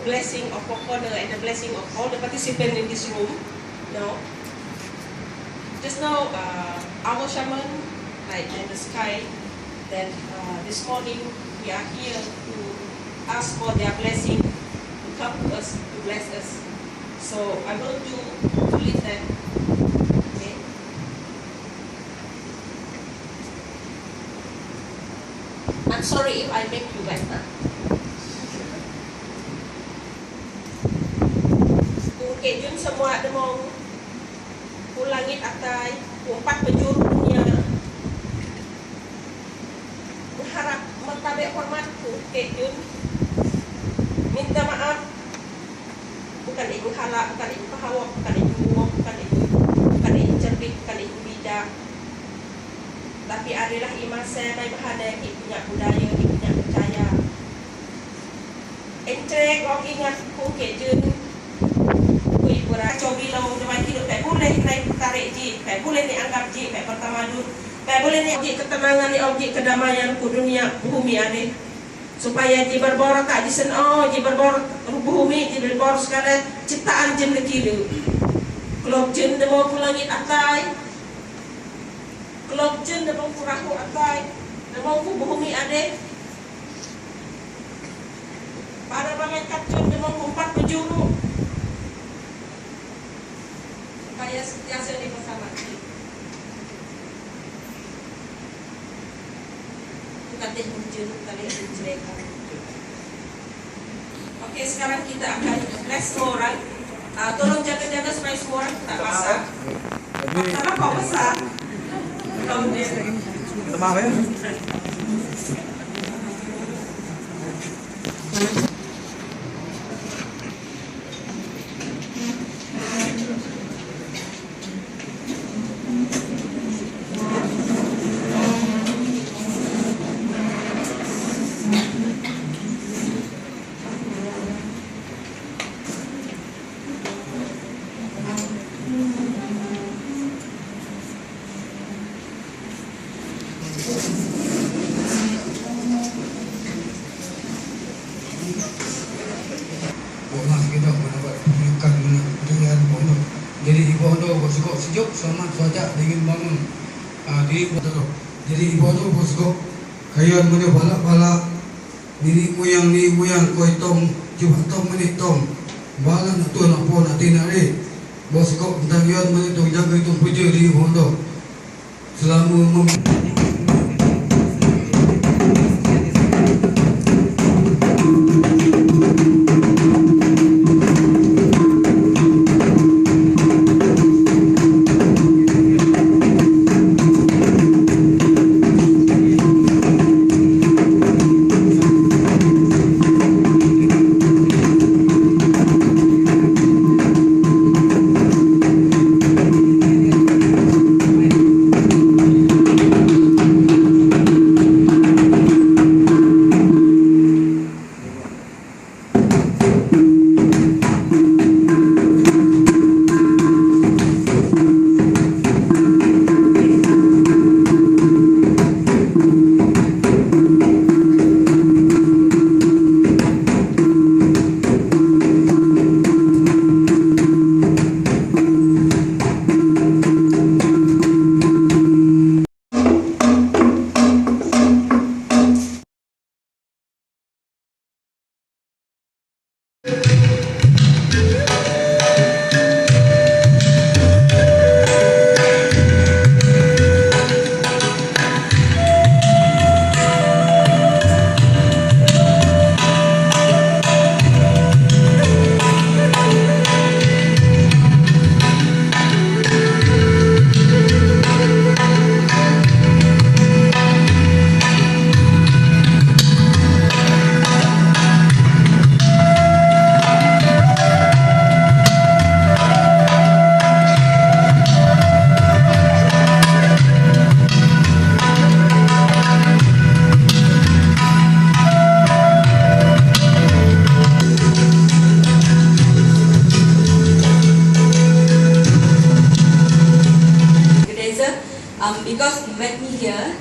blessing of Pocono and the blessing of all the participants in this room. Just now, our shaman, like in the sky, that this morning we are here to ask for their blessing to come to us, to bless us. So I'm going to lead them. Okay. I'm sorry if I make you wet. Okay, jun semua demong langit atai, empat penjurunya mengharap mentabik hormatku. Okay, jun minta maaf. Bukan ibu halak, bukan ibu pahawak, bukan ibu muak, bukan ibu cerdik, bukan ibu bijak. Tapi adalah iman saya mai bahada ibu punya budaya, ibu punya percaya. Entrek orang ingat ku kejun. Ku ibu raco bilang dewan hidup tak boleh naik tarik ji, tak boleh dianggap ji, tak pertama dulu. Tak boleh ni objek ketenangan, ni objek kedamaian ku dunia bumi ada. Supaya di berborak tak disen di berborak bumi di berborak sekali ciptaan jem lekile. Kelop jem demo langit atai, kelop jem demo purahu atai, demo bumi ada. Para banget jem demo empat penjuru. Supaya sentiasa di bersama. Katih muncul tadi menceritakan. Oke, sekarang kita akan bless semua orang. Tolong jaga-jaga supaya semua orang tak basah. Karena kau basah. Maaf ya. Sejuk selamat cuaca dingin bangun diri betul. Jadi ibu bosku kayan mana balak diri muyang koi tong cuba tong menit tong balan tu nak pun nanti nari bosku tentang yan mana tong jaga itu puja diri bondo selama Because invite me here.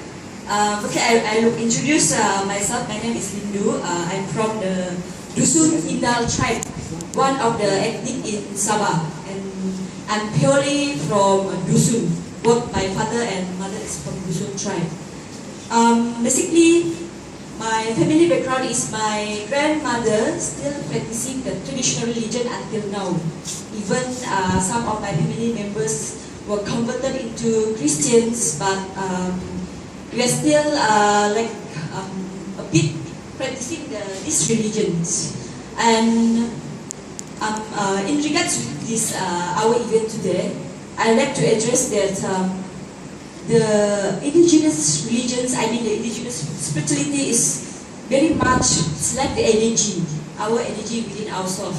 Okay, I will introduce myself. My name is Lindu. I'm from the Dusun Indal tribe, one of the ethnic in Sabah, and I'm purely from Dusun. Both my father and mother is from Dusun tribe. Basically, my family background is my grandmother still practicing the traditional religion until now. Even some of my family members were converted into Christians, but we are still a bit practicing these religions. And in regards to this our event today, I'd like to address that the indigenous religions, I mean the indigenous spirituality, is very much like the energy, our energy within ourselves.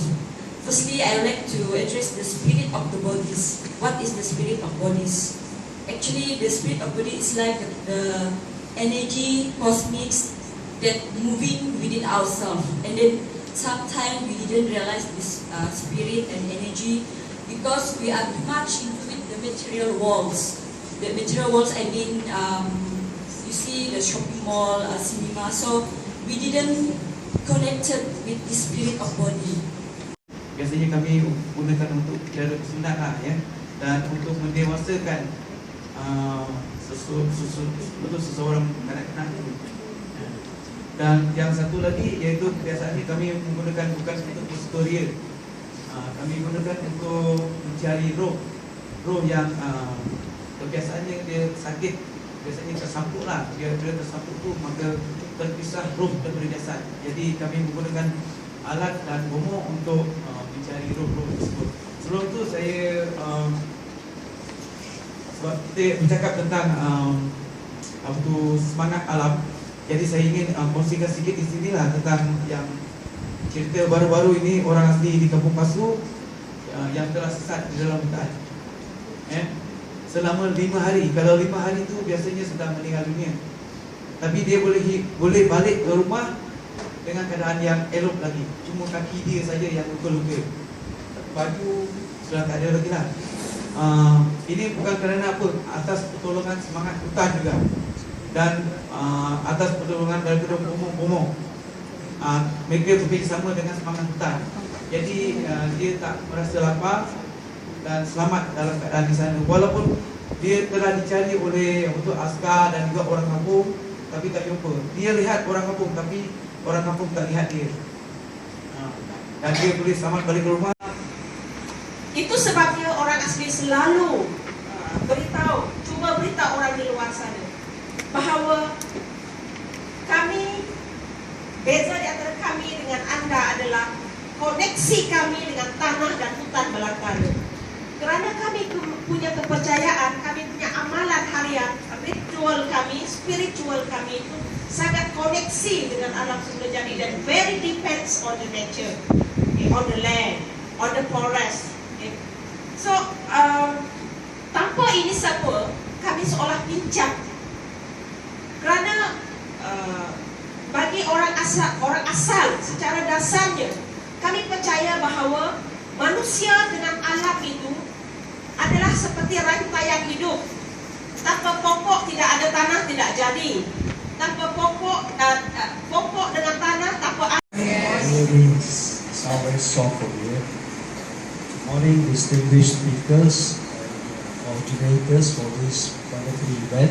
Firstly, I would like to address the spirit of the bodies. What is the spirit of bodies? Actually, the spirit of body is like the energy, cosmics, that moving within ourselves, and then sometimes we didn't realize this spirit and energy because we are too much into the material worlds. The material worlds, I mean, you see the shopping mall, cinema. So we didn't connected with the spirit of body. Biasanya kami gunakan untuk cara sunat lah, ya, dan untuk mendewasakan seseorang kanak-kanak itu. Dan yang satu lagi iaitu kebiasaan ini kami menggunakan bukan untuk historia. Kami gunakan untuk mencari roh yang kebiasaannya dia sakit, biasanya tersampuk lah. Bila tersampuk tu maka terpisah roh daripada jasad. Jadi kami menggunakan alat dan bomok untuk mencari roh tersebut. Sebelum tu saya sebab kita bercakap tentang semangat alam. Jadi saya ingin kongsikan sedikit di sini lah tentang yang cerita baru-baru ini orang asli di Kampung Pasu yang telah sesat di dalam hutan. Selama 5 hari. Kalau 5 hari itu biasanya sudah meninggal dunia. Tapi dia boleh balik ke rumah dengan keadaan yang elok lagi. Cuma kaki dia saja yang luka-luka. Baju sudah tak ada lagi lah. Ini bukan kerana apa, atas pertolongan semangat hutan juga. Dan atas pertolongan daripada pomok-pomok, mereka bekerjasama dengan semangat hutan. Jadi dia tak merasa lapar dan selamat dalam keadaan di sana. Walaupun dia telah dicari oleh askar dan juga orang kampung, tapi tak jumpa. Dia lihat orang kampung, tapi orang kampung tak lihat dia. Dan dia boleh selamat balik ke rumah. Itu sebabnya orang asli selalu cuba beritahu orang di luar sana bahawa kami, beza di antara kami dengan anda adalah koneksi kami dengan tanah dan hutan belakang. Kerana kami punya kepercayaan, kami punya amalan harian, ritual kami, spiritual kami itu sangat koneksi dengan alam semula jadi dan very depends on the nature, on the land, on the forest. So tanpa ini siapa, kami seolah pincang. Kerana bagi orang asal secara dasarnya kami percaya bahawa manusia dengan alam itu adalah seperti rantaian hidup. Tanpa pokok tidak ada tanah, tidak jadi. Tanpa pokok dengan tanah, tanpa Good morning, distinguished speakers and originators for this wonderful event.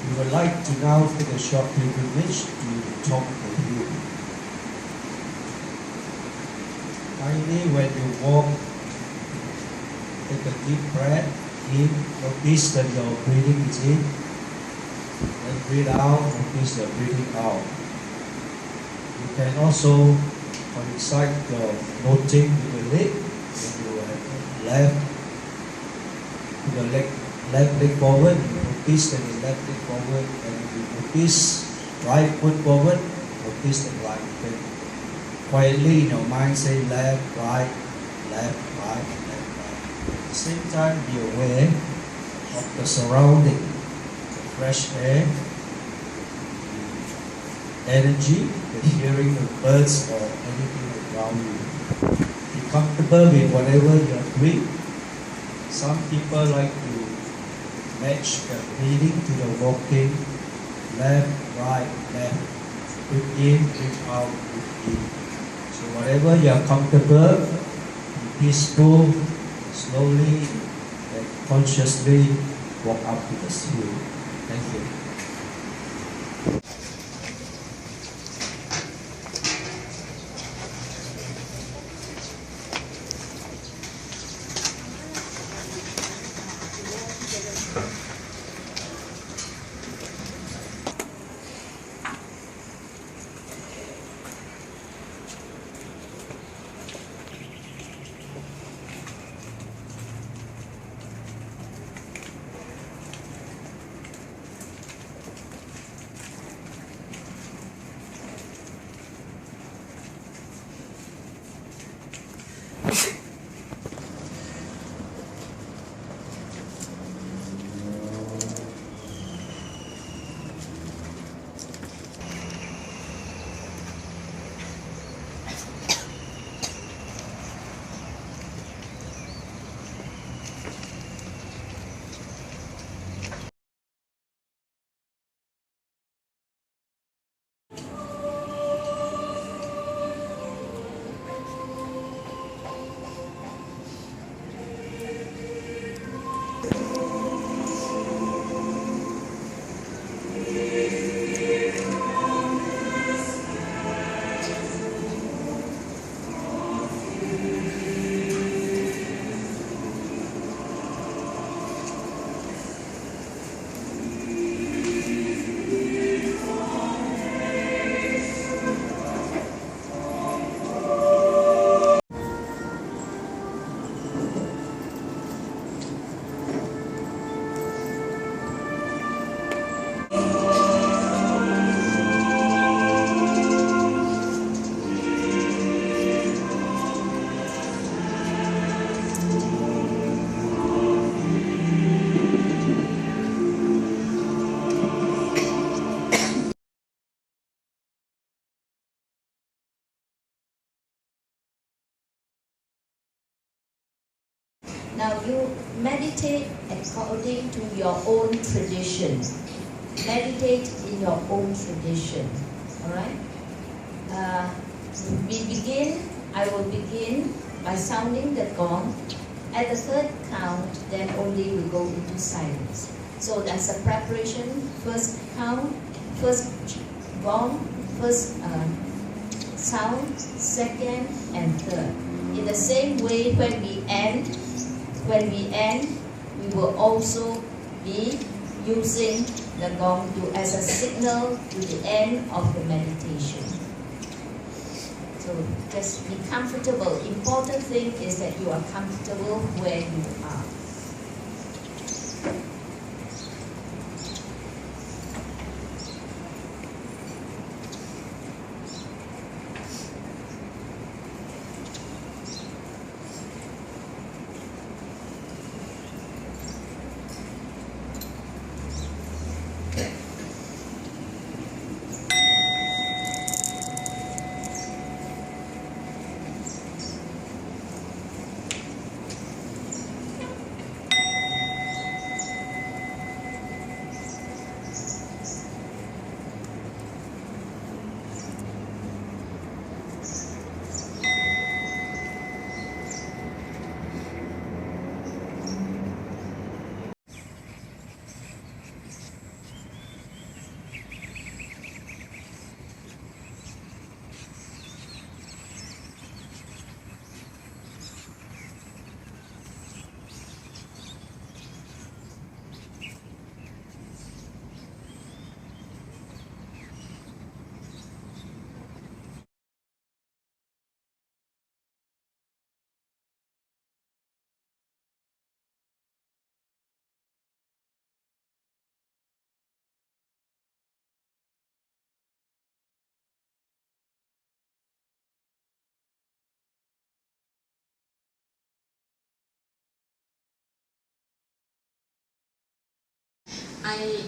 We would like to now take a short pilgrimage to talk with you. Finally, when you walk, take a deep breath in, notice that your breathing is in, and breathe out, notice your breathing out. You can also coincide your noting with the leg, when you left leg forward, you notice that the left leg forward, and you notice right foot forward, notice the right foot. Quietly in your mind say left, right, left, right, left, right. At the same time be aware of the surrounding, the fresh air, energy, the hearing of birds or anything around you. Be comfortable with whatever you are doing. Some people like to match the breathing to the walking, left, right, left. breathe in, breathe out, breathe in. So whatever you are comfortable, be peaceful, slowly and consciously walk up to the spirit. Thank you. Now you meditate according to your own tradition. Meditate in your own tradition. Alright? I will begin by sounding the gong. At the third count, then only we go into silence. So that's a preparation. First count, first gong, first sound, second and third. In the same way, when we end, we will also be using the gong as a signal to the end of the meditation. So just be comfortable. Important thing is that you are comfortable where you are. I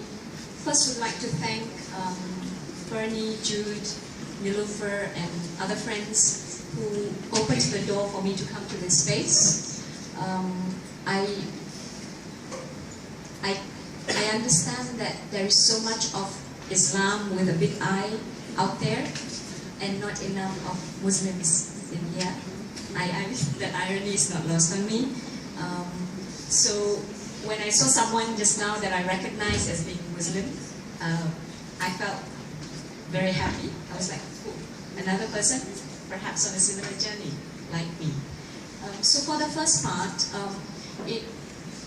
first would like to thank Bernie, Jude, Nilofer and other friends who opened the door for me to come to this space. I understand that there is so much of Islam with a big I out there and not enough of Muslims in here. The irony is not lost on me. So when I saw someone just now that I recognized as being Muslim, I felt very happy. I was like, oh, another person perhaps on a similar journey like me. So for the first part,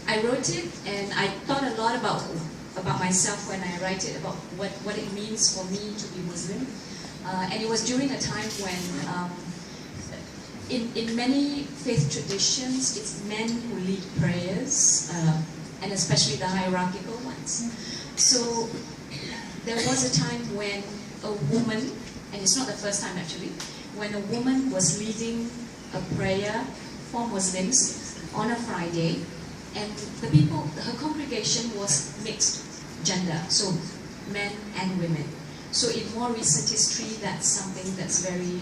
I wrote it and I thought a lot about myself when I write it, about what it means for me to be Muslim. And it was during a time when in many faith traditions, it's men who lead prayers, and especially the hierarchical ones. So there was a time when a woman, and it's not the first time actually, when a woman was leading a prayer for Muslims on a Friday, and the people, her congregation was mixed gender, so men and women. So in more recent history, that's something that's very,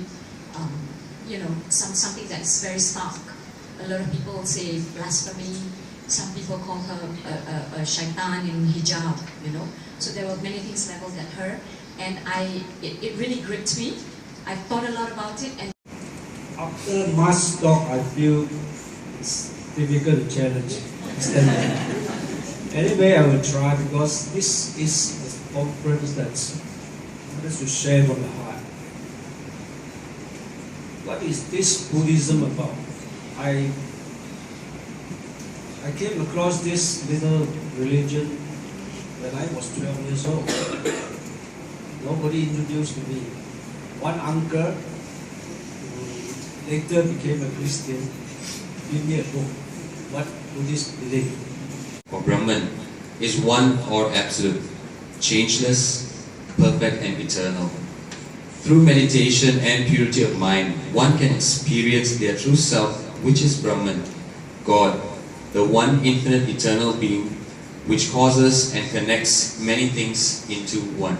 something that's very stark. A lot of people say blasphemy. Some people call her a shaitan in hijab, So there were many things leveled at her, and it really gripped me. I thought a lot about it. And after mass talk, I feel it's difficult to challenge. Anyway, I will try because this is a conference that's to share from the heart. What is this Buddhism about? I came across this little religion when I was 12 years old. Nobody introduced me. One uncle who later became a Christian gave me a book, What Buddhists Believe. For Brahman is one or absolute, changeless, perfect and eternal. Through meditation and purity of mind, one can experience their true self, which is Brahman, God, the one infinite eternal being, which causes and connects many things into one.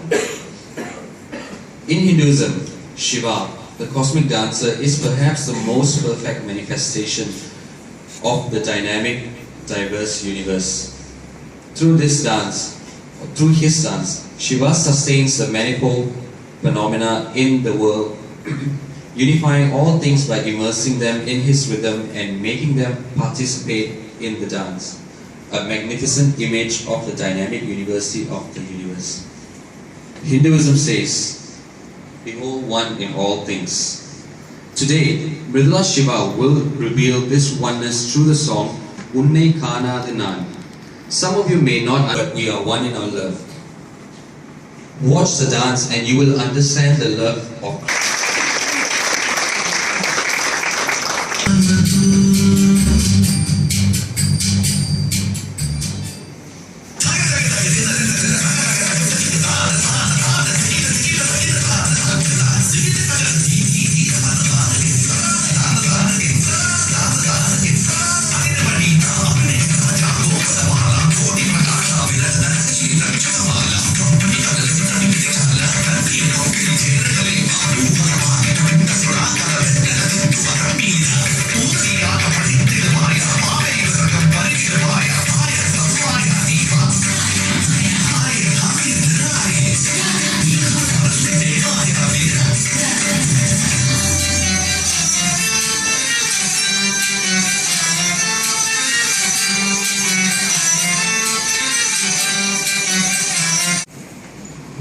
In Hinduism, Shiva, the cosmic dancer, is perhaps the most perfect manifestation of the dynamic, diverse universe. Through his dance, Shiva sustains the manifold phenomena in the world, unifying all things by immersing them in his rhythm and making them participate in the dance, a magnificent image of the dynamic university of the universe. Hinduism says, behold one in all things. Today, Mridula Shiva will reveal this oneness through the song Unne Kana Dinan. Some of you may not, but we are one in our love. Watch the dance and you will understand the love of Christ.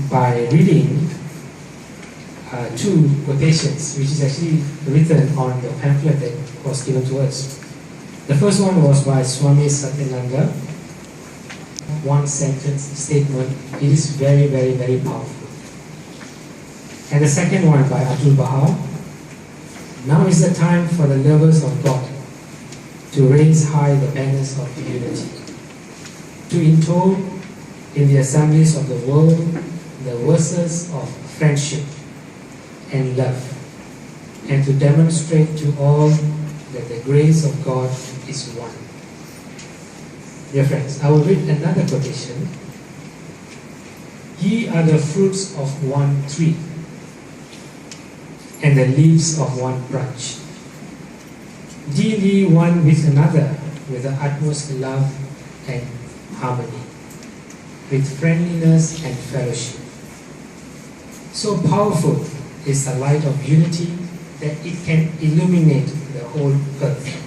By reading two quotations, which is actually written on the pamphlet that was given to us. The first one was by Swami Satyananda. One sentence statement. It is very, very, very powerful. And the second one by Abdul Bahá'í. Now is the time for the lovers of God to raise high the banners of unity, to intone in the assemblies of the world the verses of friendship and love, and to demonstrate to all that the grace of God is one. Dear friends, I will read another quotation. Ye are the fruits of one tree, and the leaves of one branch. Deal ye one with another with the utmost love and harmony, with friendliness and fellowship. So powerful is the light of unity that it can illuminate the whole earth.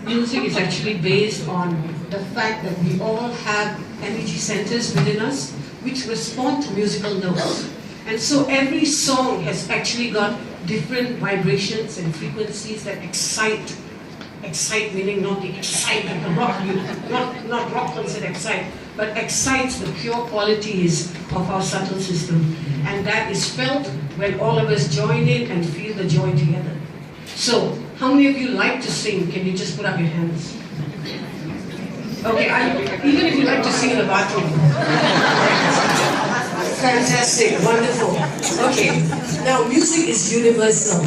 Music is actually based on the fact that we all have energy centers within us which respond to musical notes. And so every song has actually got different vibrations and frequencies that excite meaning not the excite like the rock, not rock concert excite, but excites the pure qualities of our subtle system. And that is felt when all of us join in and feel the joy together. So, how many of you like to sing? Can you just put up your hands? Okay, even if you like to sing in the bathroom. Fantastic, wonderful. Okay, now music is universal.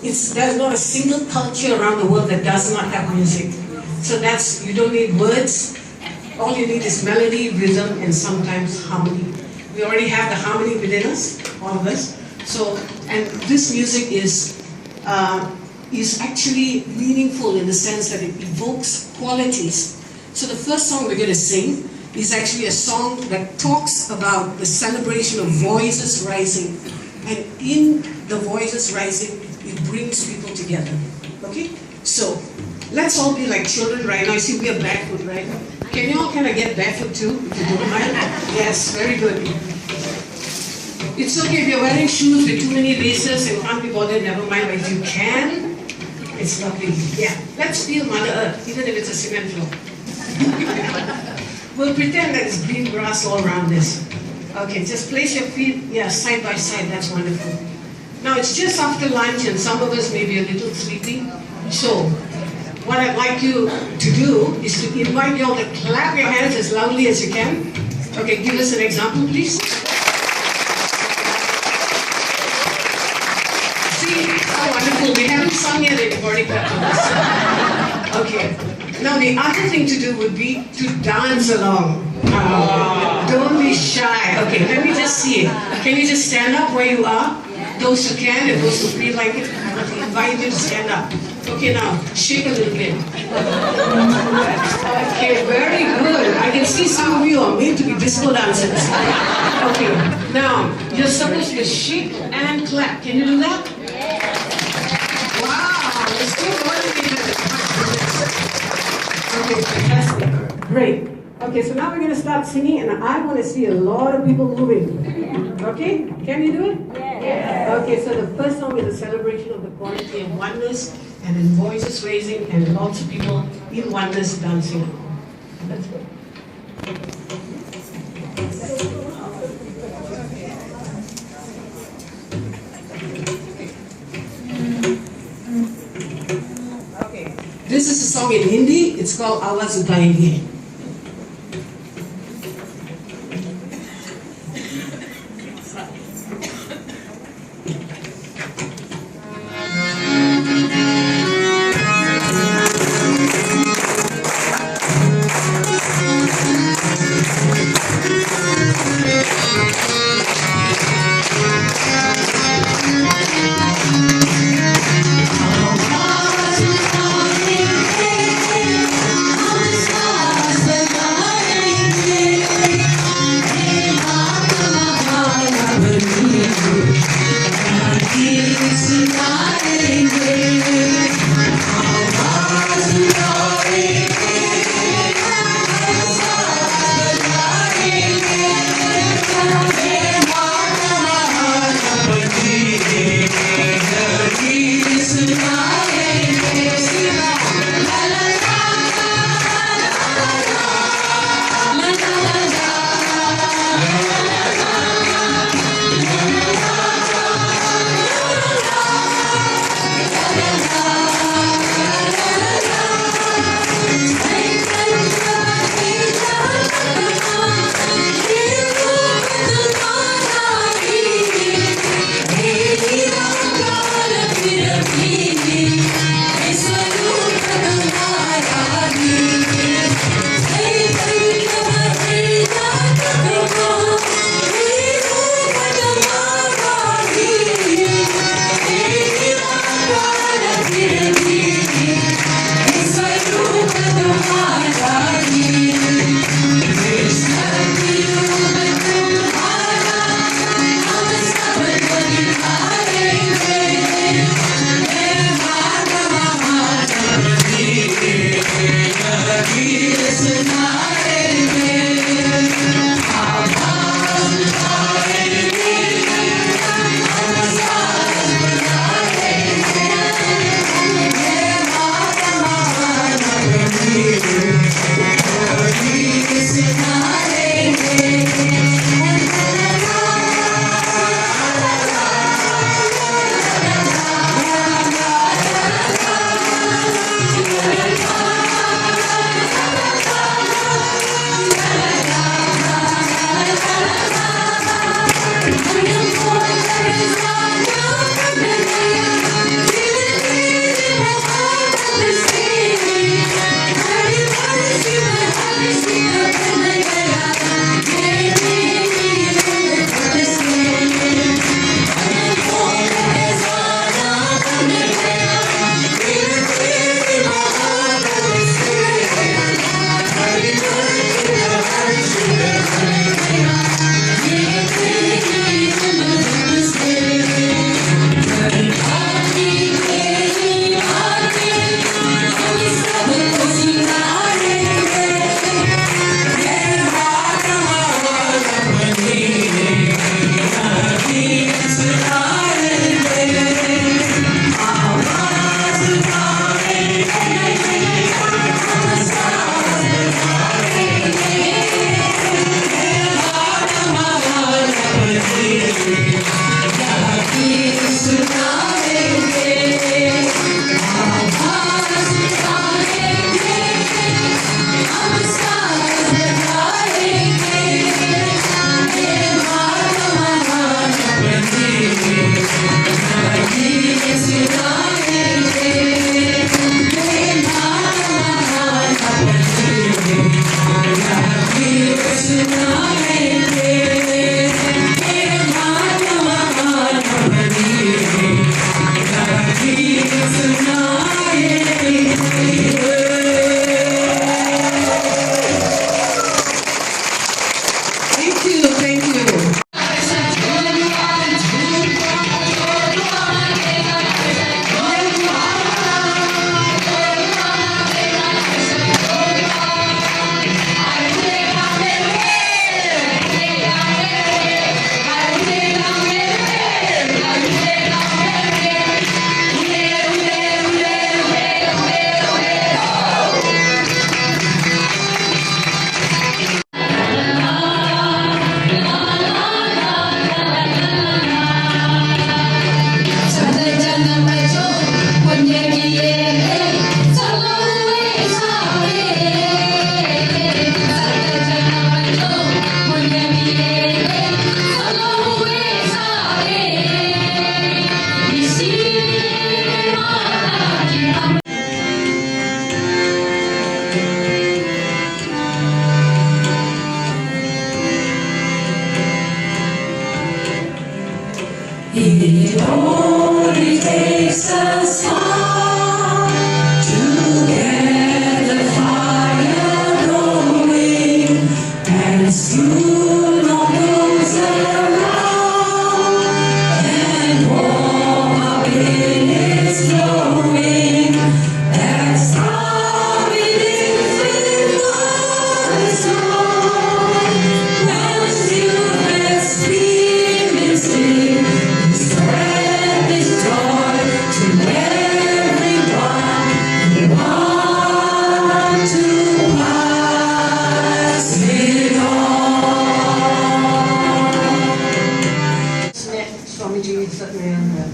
There's not a single culture around the world that does not have music. So you don't need words. All you need is melody, rhythm, and sometimes harmony. We already have the harmony within us, all of us. So, and this music is actually meaningful in the sense that it evokes qualities. So the first song we're going to sing is actually a song that talks about the celebration of voices rising. And in the voices rising, it brings people together. Okay? So, let's all be like children right now. You see, we are barefoot, right? Can you all kind of get barefoot too, if you don't mind? Yes, very good. It's okay if you're wearing shoes with too many laces and can't be bothered, never mind. But if you can, it's lovely. Yeah. Let's feel Mother Earth, even if it's a cement floor. We'll pretend that it's green grass all around this. Okay, just place your feet, side by side. That's wonderful. Now it's just after lunch and some of us may be a little sleepy. So, what I'd like you to do is to invite you all to clap your hands as loudly as you can. Okay, give us an example, please. See, how wonderful. We haven't sung yet, they've already clapped on us. Okay. Now the other thing to do would be to dance along. Don't be shy. Okay, let me just see it. Can you just stand up where you are? Those who can and those who feel like it, I invite you to stand up. Okay, now, shake a little bit. Okay, very good. I can see some of you are made to be disco dancers. Okay, now, you're supposed to shake and clap. Can you do that? Wow, it's too motivated. Okay, fantastic. Great. Okay, so now we're going to start singing, and I want to see a lot of people moving. Okay? Can you do it? Yes. Okay, so the first song is a celebration of the quality of oneness, and then voices raising, and lots of people in oneness dancing. Let's go. Okay. This is a song in Hindi. It's called Awaz Utayenge. Awaz utayenge, It only takes a spark to get the fire going, and soon all those around can warm up in its glowing. That's how it is with God's love. Once you have seen mystic, spread this joy to everyone who want to pass it on. Met Swami Satyananda.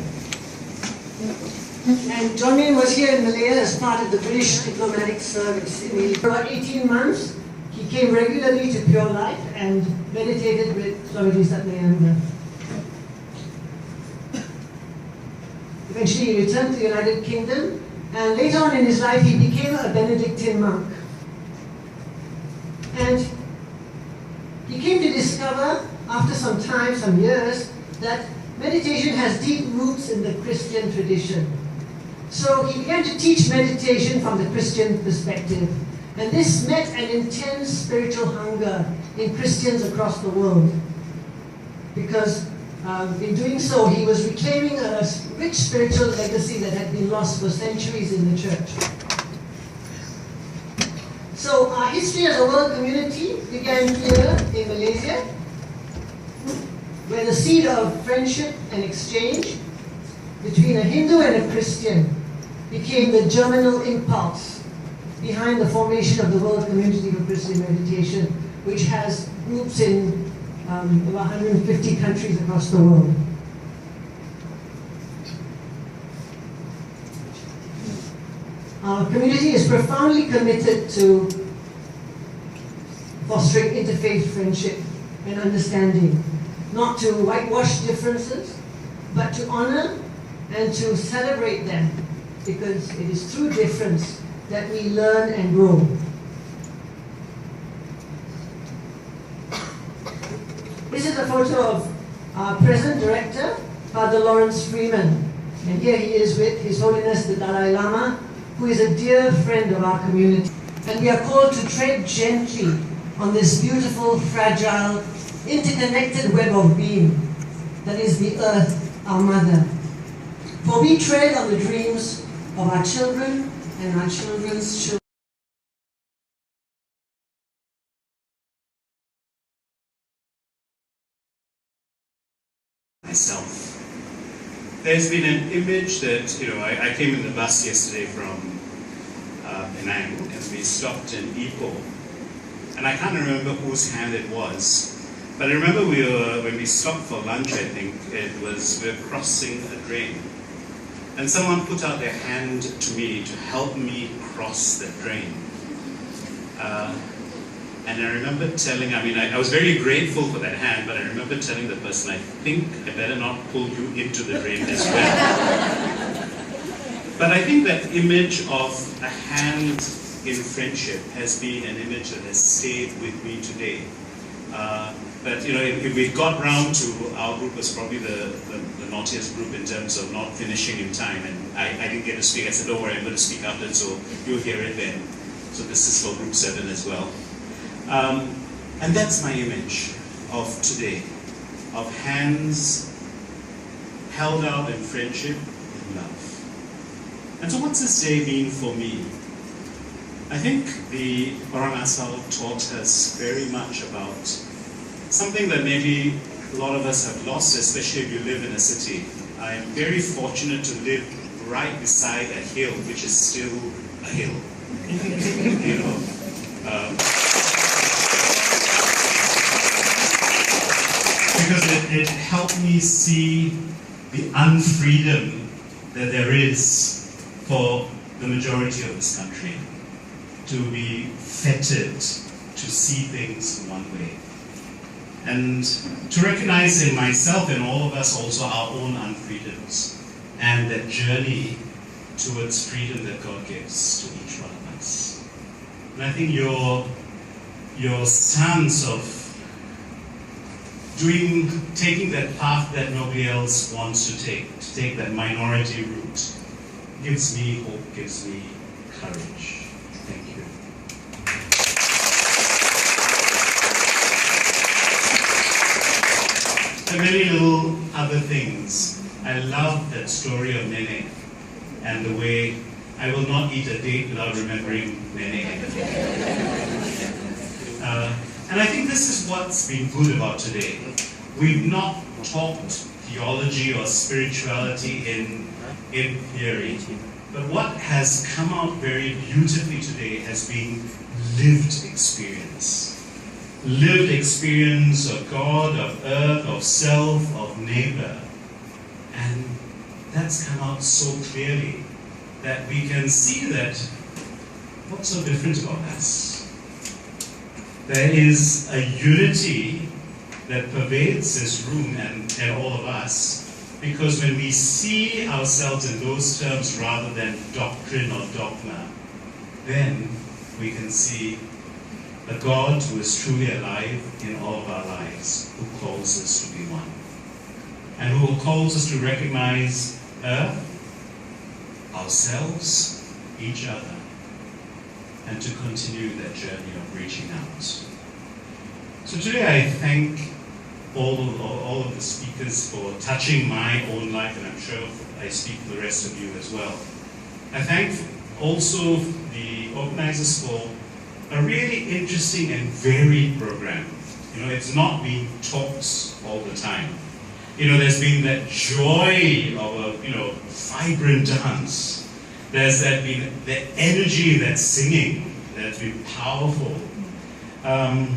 And Johnny was here in Malaysia as part of the British diplomatic service. For about 18 months, he came regularly to Pure Life and meditated with Swami Satyananda. Eventually he returned to the United Kingdom, and later on in his life he became a Benedictine monk. And he came to discover, after some time, some years, that meditation has deep roots in the Christian tradition. So he began to teach meditation from the Christian perspective. And this met an intense spiritual hunger in Christians across the world. Because in doing so, he was reclaiming a rich spiritual legacy that had been lost for centuries in the church. So our history as a world community began here in Malaysia, where the seed of friendship and exchange between a Hindu and a Christian became the germinal impulse behind the formation of the World Community for Christian Meditation, which has groups in about 150 countries across the world. Our community is profoundly committed to fostering interfaith friendship and understanding, not to whitewash differences, but to honor and to celebrate them, because it is through difference that we learn and grow. This is a photo of our present director, Father Lawrence Freeman. And here he is with His Holiness the Dalai Lama, who is a dear friend of our community. And we are called to tread gently on this beautiful, fragile, interconnected web of being that is the earth, our mother. For we tread on the dreams of our children and our children's children. Myself. There's been an image that, I came in the bus yesterday from Penang, and we stopped in Ipoh. And I can't remember whose hand it was, but I remember when we stopped for lunch, I think, we were crossing a drain. And someone put out their hand to me to help me cross the drain. And I remember telling, I was very grateful for that hand, but I remember telling the person, I think I better not pull you into the drain as well. But I think that image of a hand in friendship has been an image that has stayed with me today. If we got round to, our group was probably the the naughtiest group in terms of not finishing in time, and I didn't get to speak. I said, don't worry, I'm going to speak after, so you'll hear it then. So this is for group 7 as well. And that's my image of today, of hands held out in friendship and love. And so what's this day mean for me? I think the Orang Asal taught us very much about something that maybe a lot of us have lost, especially if you live in a city. I am very fortunate to live right beside a hill, which is still a hill. You know, because it helped me see the unfreedom that there is for the majority of this country to be fettered to see things one way. And to recognize in myself and all of us also our own unfreedoms and that journey towards freedom that God gives to each one of us. And I think your stance of taking that path that nobody else wants to take that minority route, gives me hope, gives me courage. Thank you. And many little other things. I love that story of Nene and the way I will not eat a date without remembering Nene. And I think this is what's been good about today. We've not talked theology or spirituality in theory, but what has come out very beautifully today has been lived experience. Lived experience of God, of earth, of self, of neighbor. And that's come out so clearly that we can see that what's so different about us? There is a unity that pervades this room and all of us, because when we see ourselves in those terms rather than doctrine or dogma, then we can see a God who is truly alive in all of our lives, who calls us to be one, and who calls us to recognize earth, ourselves, each other, and to continue that journey of reaching out. So today I thank all of the speakers for touching my own life, and I'm sure I speak for the rest of you as well. I thank also the organizers for a really interesting and varied program. You know, it's not being taught all the time. You know, there's been that joy of a, vibrant dance. There's been the energy in that singing that's been powerful. And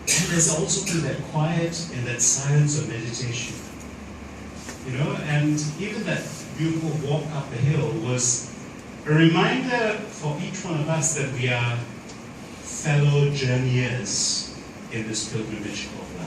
there's also been that quiet and that silence of meditation. You know, and even that beautiful walk up the hill was a reminder for each one of us that we are fellow journeyers in this pilgrimage of life.